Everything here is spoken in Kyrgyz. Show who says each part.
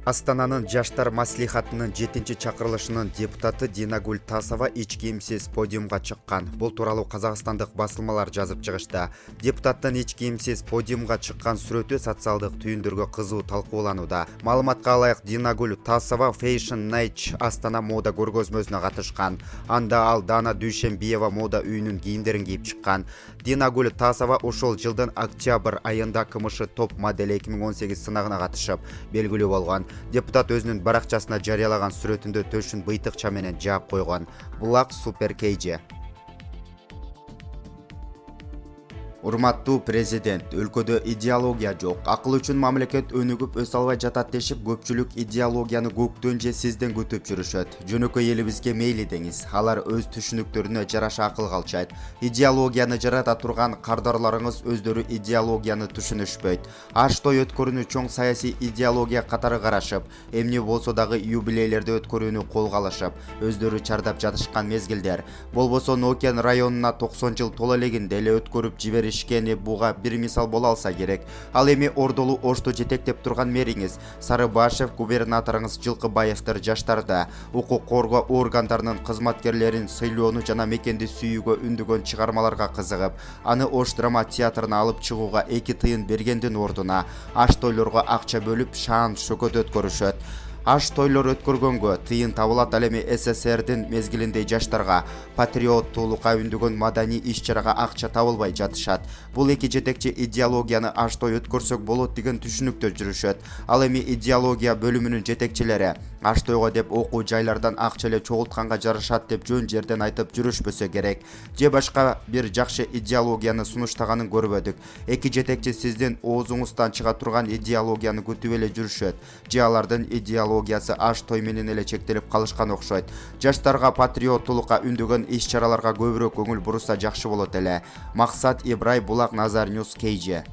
Speaker 1: Астананын жаштар маслихатынын 7-чакырылышынын депутаты Динагүл Тасова эч кийимсиз подиумга чыккан. Бул тууралуу казакстандык басылмалар жазып чыгышты. Депутаттын эч кийимсиз подиумга чыккан сүрөтү социалдык түйүндөргө кызуу талкууланууда. Маалыматка ылайык, Динагүл Тасова Fashion Night Астана мода көргөзмөсүнө катышкан. Анда ал Дана Дүйшенбиева мода үйүнүн кийимдерин кийип чыккан. Динагүл Тасова ошол жылдын октябрь айында КМШ топ модель 2018 сынагына катышып, белгилүү болгон. Депутат өзүнүн баракчасына жарыялаган сүрөтүндө төшүн быйтыкча менен жаап койгон. Булак Супер Кейже. Урматтуу президент, өлкөдө идеология жок. Акыл үчүн мамлекет өнүгүп өсө албай жатат дешип, көпчүлүк идеологияны көктөн же сизден күтүп жүрүшөт. Жөнөкөй элибизге мейли деңиз. Алар өз түшүнүктөрүнө жараша акыл калчайт. Идеологияны жарата турган кардарларыңыз өздөрү идеологияны түшүнүшпөйт. Аш той өткөрүүнү чоң саясий идеология катары карашып, эмне болсо дагы юбилейлерди өткөрүүнү колго алышып, өздөрү чардап жатышкан мезгилдер. Болбосо Нокен районуна 90 жыл тола элегинде эле өткөрүп жиберишкени буга бир мисал боло алса керек. Ал эми Ордолу Ошто жетектеп турган мэриңиз Сарыбашев, губернаторуңуз Жылкыбаевдер жаштарда укук коргоо органдарынын кызматкерлерин сыйлоону жана мекенди сүйүүгө үндөгөн чыгармаларга кызыгып, аны Ош драма театрына алып чыгууга 2 тыйын бергендин ордуна аш тойлорго акча бөлүп шаан шөкөт өткөрүшөт. Аш тойлор өткөргөнгө тыйын табылат. Ал эми СССРдин мезгилинде жаштарга патриоттуулукка үндөгөн маданий иш-чарага акча табылбай жатышат. Бул эки жетекчи идеологияны аш той өткөрсөк болот деген түшүнүктө жүрүшөт. Ал эми идеология бөлүмүнүн жетекчилери аш тойго деп окуу жайлардан акча эле чогултканга жарашат деп жөн жерден айтып жүрүшпөсө керек. Же башка бир жакшы идеологияны сунуштаганын көрбөдүк. Эки жетекчи сиздин оозуңуздан чыга турган идеологияны күтүп эле жүрүшөт. Же алардын идеологиясы аш той менен эле чектелип калышкан окшойт. Жаштарга патриоттуулукка үндөгөн иш-чараларга көбүрөөк көңүл буруса жакшы болот эле. Максат Ибрай, Булак Назар Ньюс, Кейже.